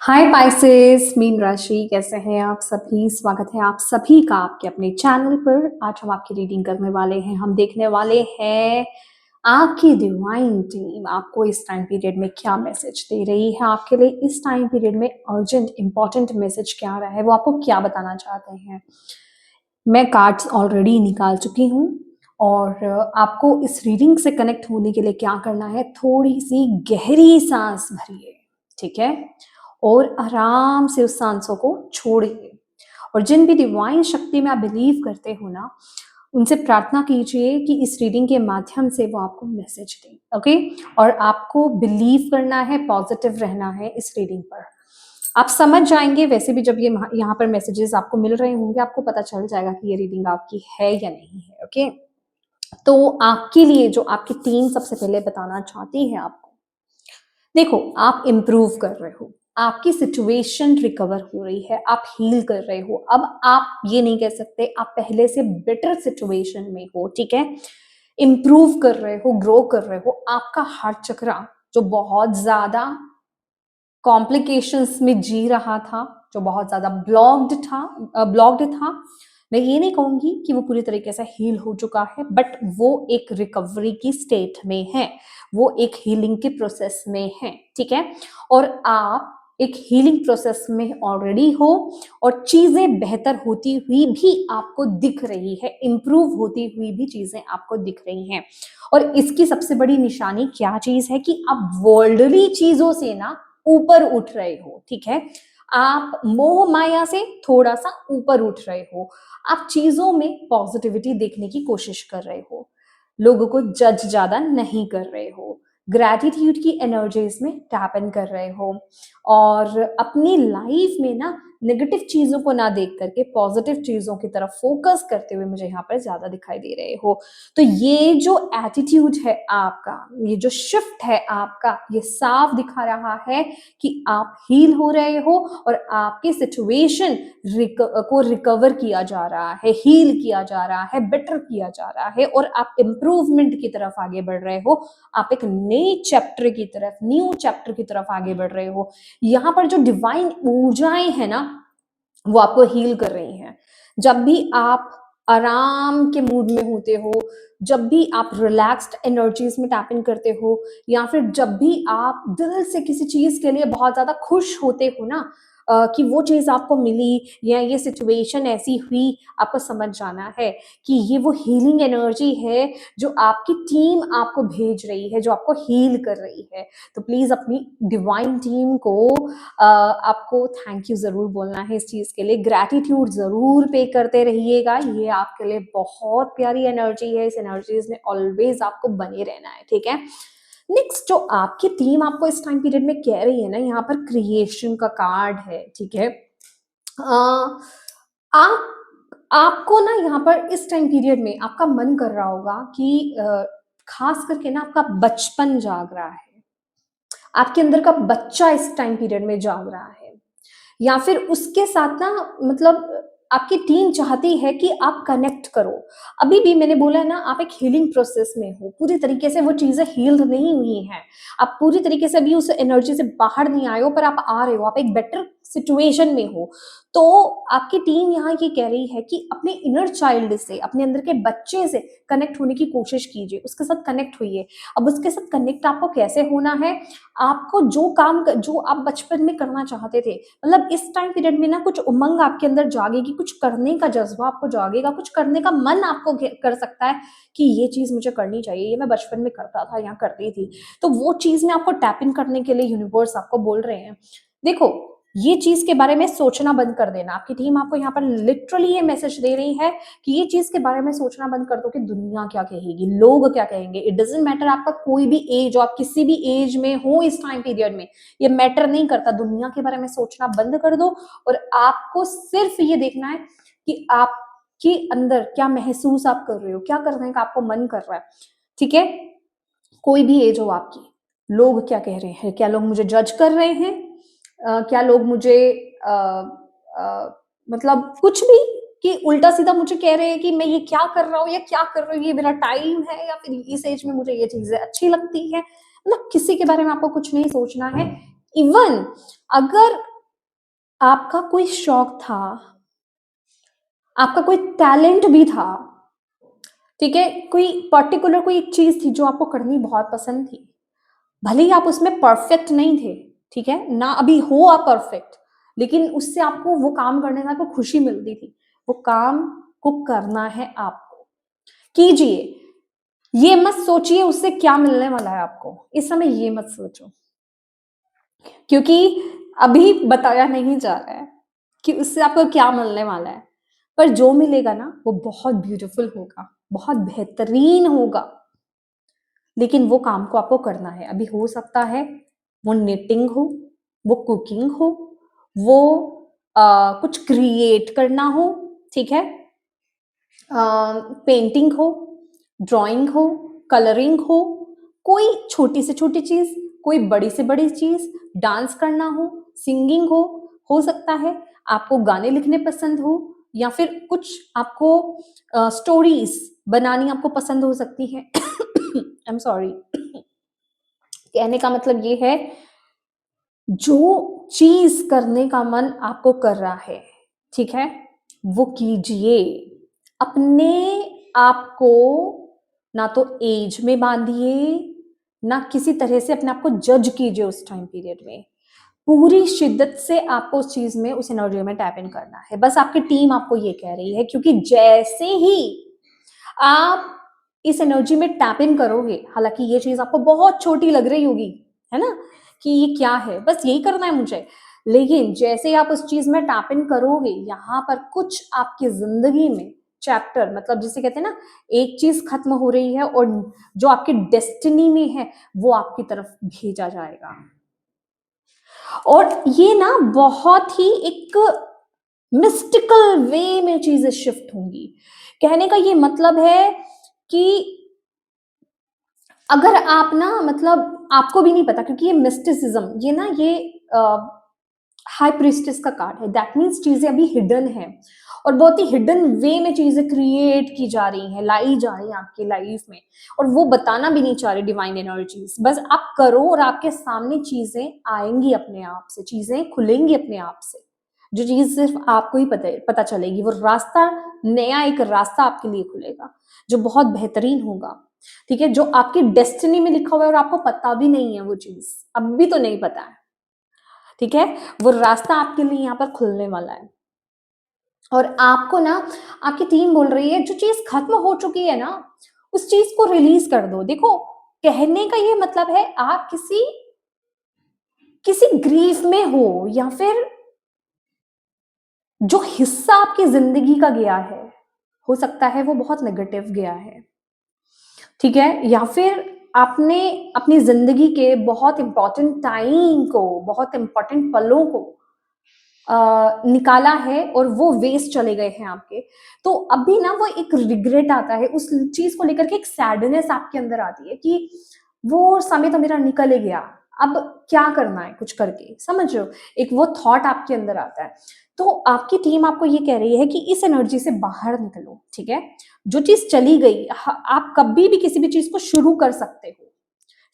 हाय Pisces, mean राशि कैसे हैं आप सभी। स्वागत है आप सभी का आपके अपने चैनल पर। आज हम आपकी रीडिंग करने वाले हैं। हम देखने वाले हैं आपकी डिवाइन टीम आपको इस टाइम पीरियड में क्या मैसेज दे रही है। आपके लिए इस टाइम पीरियड में अर्जेंट इंपॉर्टेंट मैसेज क्या रहा है, वो आपको क्या बताना चाहते हैं। मैं कार्ड्स ऑलरेडी निकाल चुकी हूँ और आपको इस रीडिंग से कनेक्ट होने के लिए क्या करना है, थोड़ी सी गहरी सांस भरिए, ठीक है, और आराम से उस सांसों को छोड़िए। और जिन भी डिवाइन शक्ति में आप बिलीव करते हो ना, उनसे प्रार्थना कीजिए कि इस रीडिंग के माध्यम से वो आपको मैसेज दें। ओके, और आपको बिलीव करना है, पॉजिटिव रहना है इस रीडिंग पर। आप समझ जाएंगे, वैसे भी जब ये यहाँ पर मैसेजेस आपको मिल रहे होंगे, आपको पता चल जाएगा कि ये रीडिंग आपकी है या नहीं है। ओके, तो आपके लिए जो आपकी टीम सबसे पहले बताना चाहती है आपको, देखो, आप इम्प्रूव कर रहे हो, आपकी सिचुएशन रिकवर हो रही है, आप हील कर रहे हो। अब आप ये नहीं कह सकते आप पहले से बेटर सिचुएशन में हो, ठीक है। इम्प्रूव कर रहे हो, ग्रो कर रहे हो। आपका हार्ट चक्रा जो बहुत ज्यादा कॉम्प्लिकेशंस में जी रहा था, जो बहुत ज्यादा ब्लॉक्ड था, मैं ये नहीं कहूंगी कि वो पूरी तरीके से हील हो चुका है, बट वो एक रिकवरी की स्टेट में है, वो एक हीलिंग के प्रोसेस में है, ठीक है। और आप एक हीलिंग प्रोसेस में ऑलरेडी हो और चीजें बेहतर होती हुई भी आपको दिख रही है, इंप्रूव होती हुई भी चीजें आपको दिख रही हैं। और इसकी सबसे बड़ी निशानी क्या चीज है कि आप वर्ल्डली चीजों से ना ऊपर उठ रहे हो, ठीक है। आप मोह माया से थोड़ा सा ऊपर उठ रहे हो। आप चीजों में पॉजिटिविटी देखने की कोशिश कर रहे हो, लोगों को जज ज्यादा नहीं कर रहे हो, ग्रैटिट्यूड की एनर्जीज में टैप इन कर रहे हो, और अपनी लाइफ में ना नेगेटिव चीजों को ना देख करके पॉजिटिव चीजों की तरफ फोकस करते हुए मुझे यहाँ पर ज्यादा दिखाई दे रहे हो। तो ये जो एटीट्यूड है आपका, ये जो शिफ्ट है आपका, ये साफ दिखा रहा है कि आप हील हो रहे हो और आपकी सिचुएशन को रिकवर किया जा रहा है, हील किया जा रहा है, बेटर किया जा रहा है, और आप इम्प्रूवमेंट की तरफ आगे बढ़ रहे हो। आप एक नए चैप्टर की तरफ, न्यू चैप्टर की तरफ आगे बढ़ रहे हो। यहाँ पर जो डिवाइन ऊर्जाएं हैं ना, वो आपको हील कर रही हैं। जब भी आप आराम के मूड में होते हो, जब भी आप रिलैक्स्ड एनर्जीज में टैप इन करते हो, या फिर जब भी आप दिल से किसी चीज के लिए बहुत ज्यादा खुश होते हो ना, कि वो चीज आपको मिली या ये सिचुएशन ऐसी हुई, आपको समझ जाना है कि ये वो हीलिंग एनर्जी है जो आपकी टीम आपको भेज रही है, जो आपको हील कर रही है। तो प्लीज अपनी डिवाइन टीम को आपको थैंक यू जरूर बोलना है इस चीज के लिए, ग्रैटिट्यूड जरूर पे करते रहिएगा। ये आपके लिए बहुत प्यारी एनर्जी है, इस एनर्जीज में ऑलवेज आपको बने रहना है, ठीक है। नेक्स्ट, जो आपकी टीम आपको इस टाइम पीरियड में कह रही है ना, यहाँ पर क्रिएशन का कार्ड है, ठीक है। आप आपको ना यहाँ पर इस टाइम पीरियड में आपका मन कर रहा होगा कि खास करके ना आपका बचपन जाग रहा है, आपके अंदर का बच्चा इस टाइम पीरियड में जाग रहा है, या फिर उसके साथ ना, मतलब आपकी टीम चाहती है कि आप कनेक्ट करो। अभी भी मैंने बोला है ना, आप एक हीलिंग प्रोसेस में हो, पूरी तरीके से वो चीजें हील नहीं हुई हैं, आप पूरी तरीके से अभी उस एनर्जी से बाहर नहीं आए हो, पर आप आ रहे हो, आप एक बेटर सिचुएशन में हो। तो आपकी टीम यहाँ ये कह रही है कि अपने इनर चाइल्ड से, अपने अंदर के बच्चे से कनेक्ट होने की कोशिश कीजिए, उसके साथ कनेक्ट होइए। अब उसके साथ कनेक्ट आपको कैसे होना है, आपको जो आप बचपन में करना चाहते थे, मतलब इस टाइम पीरियड में ना कुछ उमंग आपके अंदर जागेगी, कुछ करने का जज्बा आपको जागेगा, कुछ करने का मन आपको कर सकता है कि ये चीज मुझे करनी चाहिए, ये मैं बचपन में करता था या करती थी। तो वो चीज में आपको टैप इन करने के लिए यूनिवर्स आपको बोल रहे हैं, देखो, ये चीज के बारे में सोचना बंद कर देना। आपकी टीम आपको यहाँ पर लिटरली ये मैसेज दे रही है कि ये चीज के बारे में सोचना बंद कर दो कि दुनिया क्या कहेगी, लोग क्या कहेंगे। इट डजेंट मैटर आपका कोई भी एज हो, आप किसी भी एज में हो इस टाइम पीरियड में, ये मैटर नहीं करता। दुनिया के बारे में सोचना बंद कर दो और आपको सिर्फ ये देखना है कि आपके अंदर क्या महसूस आप कर रहे हो, क्या करने का आपको मन कर रहा है, ठीक है। कोई भी एज हो आपकी, लोग क्या कह रहे हैं, क्या लोग मुझे जज कर रहे हैं, क्या लोग मुझे अ, मतलब कुछ भी, कि उल्टा सीधा मुझे कह रहे हैं कि मैं ये क्या कर रहा हूँ या क्या कर रही हूँ, ये मेरा टाइम है, या फिर इस एज में मुझे ये चीजें अच्छी लगती है, मतलब किसी के बारे में आपको कुछ नहीं सोचना है। इवन अगर आपका कोई शौक था, आपका कोई टैलेंट भी था, ठीक है? कोई पर्टिकुलर कोई एक चीज़ थी जो आपको करनी बहुत पसंद थी। भले ही आप उसमें परफेक्ट नहीं थे, ठीक है? ना अभी हो आप परफेक्ट, लेकिन उससे आपको वो काम करने में आपको खुशी मिलती थी। वो काम को करना है आपको, कीजिए। ये मत सोचिए उससे क्या मिलने वाला है आपको, इस समय ये मत सोचो, क्योंकि अभी बताया नहीं जा रहा है कि उससे आपको क्या मिलने वाला है। पर जो मिलेगा ना वो बहुत ब्यूटीफुल होगा, बहुत बेहतरीन होगा। लेकिन वो काम को आपको करना है। अभी हो सकता है वो निटिंग हो, वो कुकिंग हो, वो कुछ क्रिएट करना हो, ठीक है? पेंटिंग हो, ड्राइंग हो, कलरिंग हो, कोई छोटी से छोटी चीज, कोई बड़ी से बड़ी चीज, डांस करना हो, सिंगिंग हो सकता है आपको गाने लिखने पसंद हो, या फिर कुछ आपको स्टोरीज बनानी आपको पसंद हो सकती है। I am sorry. कहने का मतलब ये है, जो चीज करने का मन आपको कर रहा है, ठीक है, वो कीजिए। अपने आप को ना तो एज में बांधिए, ना किसी तरह से अपने आप को जज कीजिए उस टाइम पीरियड में। पूरी शिद्दत से आपको उस चीज में, उस एनर्जी में टैप इन करना है। बस आपकी टीम आपको ये कह रही है, क्योंकि जैसे ही आप इस एनर्जी में टैप इन करोगे, हालांकि ये चीज आपको बहुत छोटी लग रही होगी, है ना, कि ये क्या है, बस यही करना है मुझे, लेकिन जैसे ही आप उस चीज में टैप इन करोगे, यहाँ पर कुछ आपकी जिंदगी में चैप्टर, मतलब जिसे कहते हैं ना, एक चीज खत्म हो रही है और जो आपकी डेस्टिनी में है वो आपकी तरफ भेजा जाएगा। और ये ना बहुत ही एक मिस्टिकल वे में चीजें शिफ्ट होंगी। कहने का ये मतलब है कि अगर आप ना, मतलब आपको भी नहीं पता, क्योंकि ये मिस्टिसिज्म, ये ना, ये हाई प्रीस्टेस का कार्ड है। दैट मीन्स चीजें अभी हिडन है और बहुत ही हिडन वे में चीजें क्रिएट की जा रही हैं, लाई जा रही हैं आपकी लाइफ में, और वो बताना भी नहीं चाह रही डिवाइन एनर्जीज। बस आप करो और आपके सामने चीजें आएंगी अपने आप से, चीजें खुलेंगी अपने आप से। जो चीज सिर्फ आपको ही पता चलेगी, वो रास्ता, नया एक रास्ता आपके लिए खुलेगा जो बहुत बेहतरीन होगा, ठीक है? जो आपकी डेस्टिनी में लिखा हुआ है और आपको पता भी नहीं है वो चीज, अब भी तो नहीं पता है, ठीक है? वो रास्ता आपके लिए यहाँ पर खुलने वाला है। और आपको ना, आपकी टीम बोल रही है जो चीज खत्म हो चुकी है ना, उस चीज को रिलीज कर दो। देखो, कहने का ये मतलब है, आप किसी किसी ग्रीफ में हो, या फिर जो हिस्सा आपकी जिंदगी का गया है, हो सकता है वो बहुत नेगेटिव गया है, ठीक है? या फिर आपने अपनी जिंदगी के बहुत इंपॉर्टेंट टाइम को, बहुत इंपॉर्टेंट पलों को निकाला है और वो वेस्ट चले गए हैं आपके। तो अभी ना वो एक रिग्रेट आता है उस चीज को लेकर के, एक सैडनेस आपके अंदर आती है कि वो समय तो मेरा निकल ही गया, अब क्या करना है कुछ करके, समझ रहे हो? एक वो थॉट आपके अंदर आता है। तो आपकी टीम आपको ये कह रही है कि इस एनर्जी से बाहर निकलो, ठीक है? जो चीज चली गई, आप कभी भी किसी भी चीज को शुरू कर सकते हो,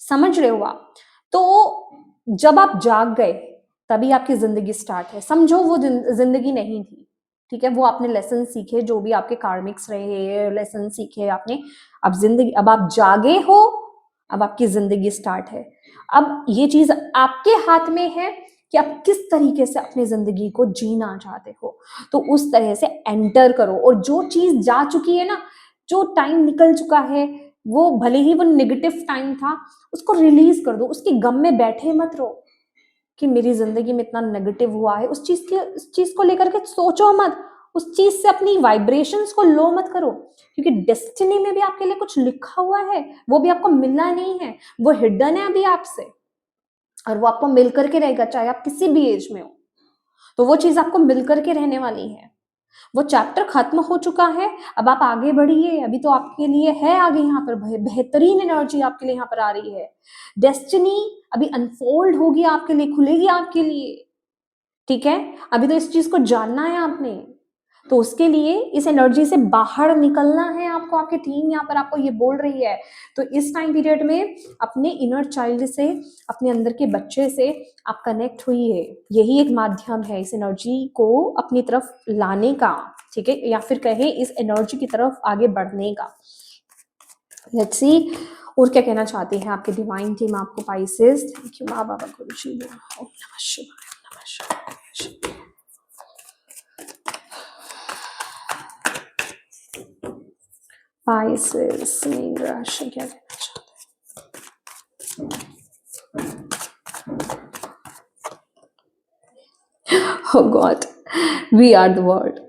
समझ रहे हो आप? तो जब आप जाग गए, तभी आपकी जिंदगी स्टार्ट है। समझो वो जिंदगी नहीं थी, ठीक है? वो आपने लेसन सीखे, जो भी आपके कार्मिक्स रहे, लेसन सीखे आपने। अब जिंदगी, अब आप जागे हो, अब आपकी जिंदगी स्टार्ट है। अब ये चीज आपके हाथ में है कि आप किस तरीके से अपनी जिंदगी को जीना चाहते हो, तो उस तरह से एंटर करो। और जो चीज जा चुकी है ना, जो टाइम निकल चुका है, वो भले ही वो नेगेटिव टाइम था, उसको रिलीज कर दो। उसके गम में बैठे मत रहो कि मेरी जिंदगी में इतना नेगेटिव हुआ है, उस चीज को लेकर के सोचो मत। उस चीज से अपनी वाइब्रेशंस को लो मत करो, क्योंकि डेस्टिनी में भी आपके लिए कुछ लिखा हुआ है, वो भी आपको मिलना नहीं है, वो हिडन है अभी आपसे, और वो आपको मिल करके रहेगा, चाहे आप किसी भी एज में हो। तो वो चीज आपको मिल करके रहने वाली है। वो चैप्टर खत्म हो चुका है, अब आप आगे बढ़िए। अभी तो आपके लिए है आगे, यहाँ पर बेहतरीन एनर्जी आपके लिए यहाँ पर आ रही है। डेस्टिनी अभी अनफोल्ड होगी आपके लिए, खुलेगी आपके लिए, ठीक है? अभी तो इस चीज को जानना है आपने। तो उसके लिए इस एनर्जी से बाहर निकलना है आपको, आपकी टीम यहाँ पर आपको ये बोल रही है। तो इस टाइम पीरियड में अपने इनर चाइल्ड से, अपने अंदर के बच्चे से आप कनेक्ट हुई है। यही एक माध्यम है इस एनर्जी को अपनी तरफ लाने का, ठीक है, या फिर कहें इस एनर्जी की तरफ आगे बढ़ने का। लेट्स सी और क्या कहना चाहते हैं आपके डिवाइन टीम आपको पाइसेस। थैंक यू माँ बाबा गुरु जी। ओम नमः शिवाय, ओम नमः शिवाय। पाइसेस मीन राशि क्या कहना चाहते हैं? Oh God, we are the world.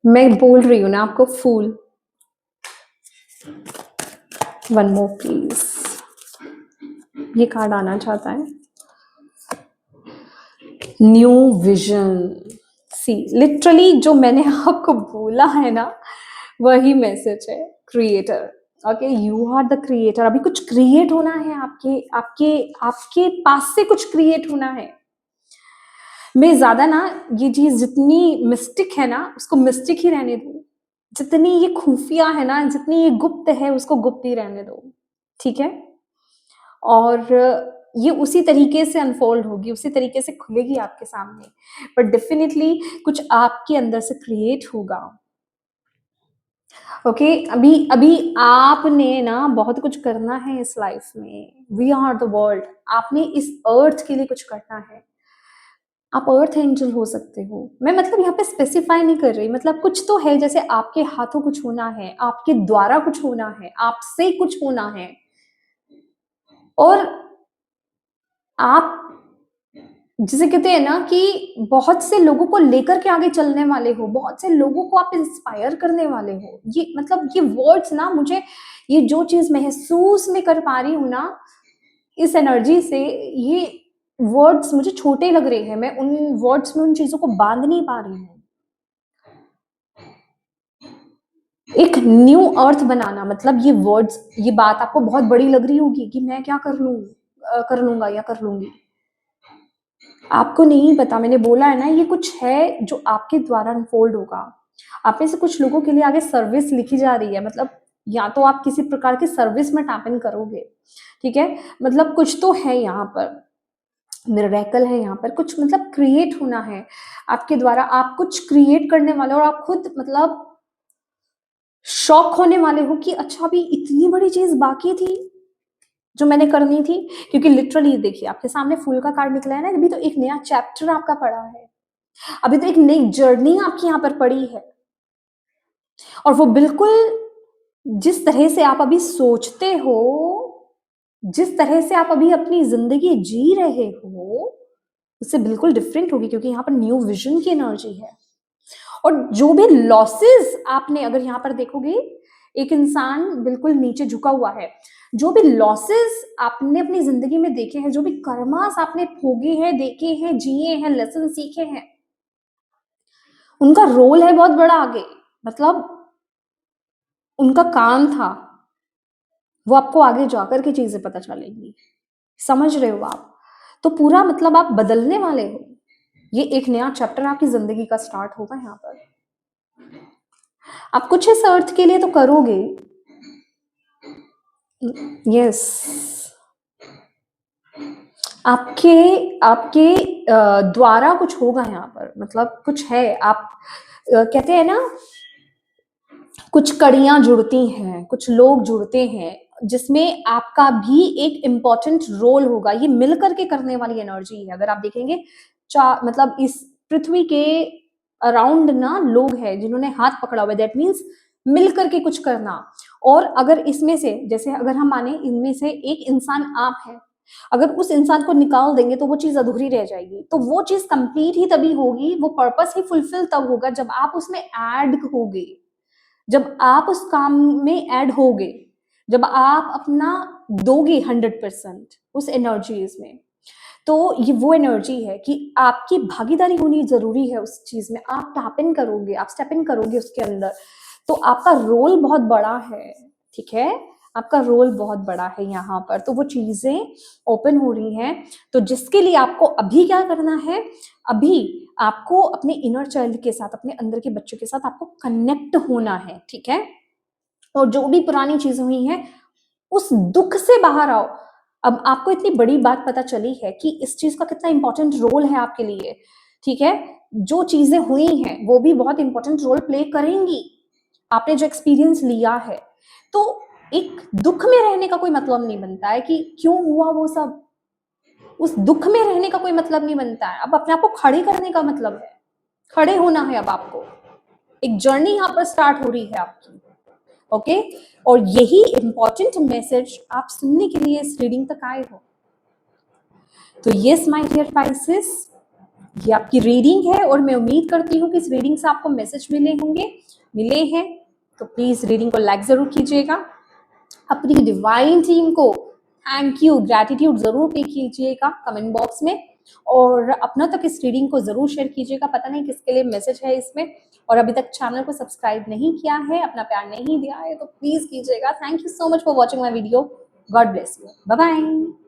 मैं बोल रही हूँ ना आपको, फूल। One more please. ये कार्ड आना चाहता है, न्यू विजन। सी लिटरली जो मैंने आपको बोला है ना, वही मैसेज है, creator. Okay, you are the creator. अभी कुछ क्रिएट होना है, आपके आपके आपके पास से कुछ क्रिएट होना है। मैं ज्यादा ना ये चीज जितनी मिस्टिक है ना उसको मिस्टिक ही रहने दो, जितनी ये खुफिया है ना, जितनी ये गुप्त है उसको गुप्त ही रहने दो, ठीक है। और ये उसी तरीके से अनफोल्ड होगी, उसी तरीके से खुलेगी आपके सामने, बट डेफिनेटली कुछ आपके अंदर से क्रिएट होगा। ओके, अभी अभी आपने ना बहुत कुछ करना है इस लाइफ में। We are the world. आपने इस अर्थ के लिए कुछ करना है। आप अर्थ एंजल हो सकते हो। मैं मतलब यहाँ पे स्पेसिफाई नहीं कर रही, मतलब कुछ तो है, जैसे आपके हाथों कुछ होना है, आपके द्वारा कुछ होना है, आपसे कुछ होना है, और आप जिसे कहते हैं ना कि बहुत से लोगों को लेकर के आगे चलने वाले हो, बहुत से लोगों को आप इंस्पायर करने वाले हो। ये मतलब ये वर्ड्स ना, मुझे ये जो चीज महसूस में कर पा रही हूँ ना इस एनर्जी से, ये वर्ड्स मुझे छोटे लग रहे हैं। मैं उन वर्ड्स में उन चीजों को बांध नहीं पा रही हूँ। एक न्यू अर्थ बनाना, मतलब ये वर्ड्स, ये बात आपको बहुत बड़ी लग रही होगी कि मैं क्या कर लूँ, कर लूंगा या कर लूंगी। आपको नहीं पता, मैंने बोला है ना, ये कुछ है जो आपके द्वारा अनफोल्ड होगा। आप में से कुछ लोगों के लिए आगे सर्विस लिखी जा रही है, मतलब या तो आप किसी प्रकार की सर्विस में टैप इन करोगे, ठीक है। मतलब कुछ तो है यहाँ पर, मिरेकल है यहाँ पर, कुछ मतलब क्रिएट होना है आपके द्वारा। आप कुछ क्रिएट करने वाले हो और आप खुद मतलब शॉक होने वाले हो कि अच्छा अभी इतनी बड़ी चीज बाकी थी जो मैंने करनी थी। क्योंकि लिटरली देखिए आपके सामने फूल का कार्ड निकला है ना, अभी तो एक नया चैप्टर आपका पड़ा है, अभी तो एक नई जर्नी आपकी यहाँ पर पड़ी है। और वो बिल्कुल जिस तरह से आप अभी सोचते हो, जिस तरह से आप अभी अपनी जिंदगी जी रहे हो, उससे बिल्कुल डिफरेंट होगी, क्योंकि यहाँ पर न्यू विजन की एनर्जी है। और जो भी लॉसेस आपने, अगर यहाँ पर देखोगे एक इंसान बिल्कुल नीचे झुका हुआ है, जो भी लॉसेस आपने अपनी जिंदगी में देखे हैं, जो भी कर्मास आपने भोगे हैं, देखे हैं, जिए हैं, लेसन सीखे हैं, उनका रोल है बहुत बड़ा आगे। मतलब उनका काम था, वो आपको आगे जाकर के चीजें पता चलेंगी। समझ रहे हो आप? तो पूरा मतलब आप बदलने वाले हो। ये एक नया चैप्टर आपकी जिंदगी का स्टार्ट होगा यहाँ पर। आप कुछ इस अर्थ के लिए तो करोगे। यस, आपके आपके द्वारा कुछ होगा यहाँ पर, मतलब कुछ है। आप कहते हैं ना, कुछ कड़ियां जुड़ती हैं, कुछ लोग जुड़ते हैं, जिसमें आपका भी एक इम्पोर्टेंट रोल होगा। ये मिलकर के करने वाली एनर्जी है। अगर आप देखेंगे मतलब इस पृथ्वी के अराउंड ना लोग हैं जिन्होंने हाथ पकड़ा हुआ है, दैट मीन्स मिलकर के कुछ करना। और अगर इसमें से, जैसे अगर हम माने इनमें से एक इंसान आप है, अगर उस इंसान को निकाल देंगे तो वो चीज अधूरी रह जाएगी। तो वो चीज कंप्लीट ही तभी होगी, वो पर्पस ही फुलफिल तब होगा जब आप उसमें ऐड होगे, जब आप उस काम में ऐड होगे, जब आप अपना दोगे 100% उस एनर्जीज में। तो ये वो एनर्जी है कि आपकी भागीदारी होनी जरूरी है उस चीज में। आप टैप इन करोगे, आप स्टेप इन करोगे उसके अंदर, तो आपका रोल बहुत बड़ा है, ठीक है। आपका रोल बहुत बड़ा है यहाँ पर, तो वो चीजें ओपन हो रही हैं। तो जिसके लिए आपको अभी क्या करना है, अभी आपको अपने इनर चाइल्ड के साथ, अपने अंदर के बच्चों के साथ आपको कनेक्ट होना है, ठीक है। और जो भी पुरानी चीजें हुई हैं उस दुख से बाहर आओ। अब आपको इतनी बड़ी बात पता चली है कि इस चीज का कितना इंपॉर्टेंट रोल है आपके लिए, ठीक है। जो चीजें हुई हैं वो भी बहुत इंपॉर्टेंट रोल प्ले करेंगी, आपने जो एक्सपीरियंस लिया है। तो एक दुख में रहने का कोई मतलब नहीं बनता है कि क्यों हुआ वो सब, उस दुख में रहने का कोई मतलब नहीं बनता है। अब अपने आप को खड़े करने का मतलब है, खड़े होना है। अब आपको एक जर्नी यहाँ पर स्टार्ट हो रही है आपकी, ओके। और यही इंपॉर्टेंट मैसेज आप सुनने के लिए इस रीडिंग तक आए हो। तो यस माय डियर पाइसेस, ये आपकी रीडिंग है और मैं उम्मीद करती हूँ कि इस रीडिंग से आपको मैसेज मिले होंगे, मिले हैं। तो प्लीज रीडिंग को लाइक जरूर कीजिएगा, अपनी डिवाइन टीम को थैंक यू, ग्रैटिट्यूड जरूर पे कीजिएगा कमेंट बॉक्स में, और अपना तक इस रीडिंग को जरूर शेयर कीजिएगा। पता नहीं किसके लिए मैसेज है इसमें, और अभी तक चैनल को सब्सक्राइब नहीं किया है, अपना प्यार नहीं दिया है, तो प्लीज कीजिएगा। Thank you so much for watching my video. God bless you, bye bye.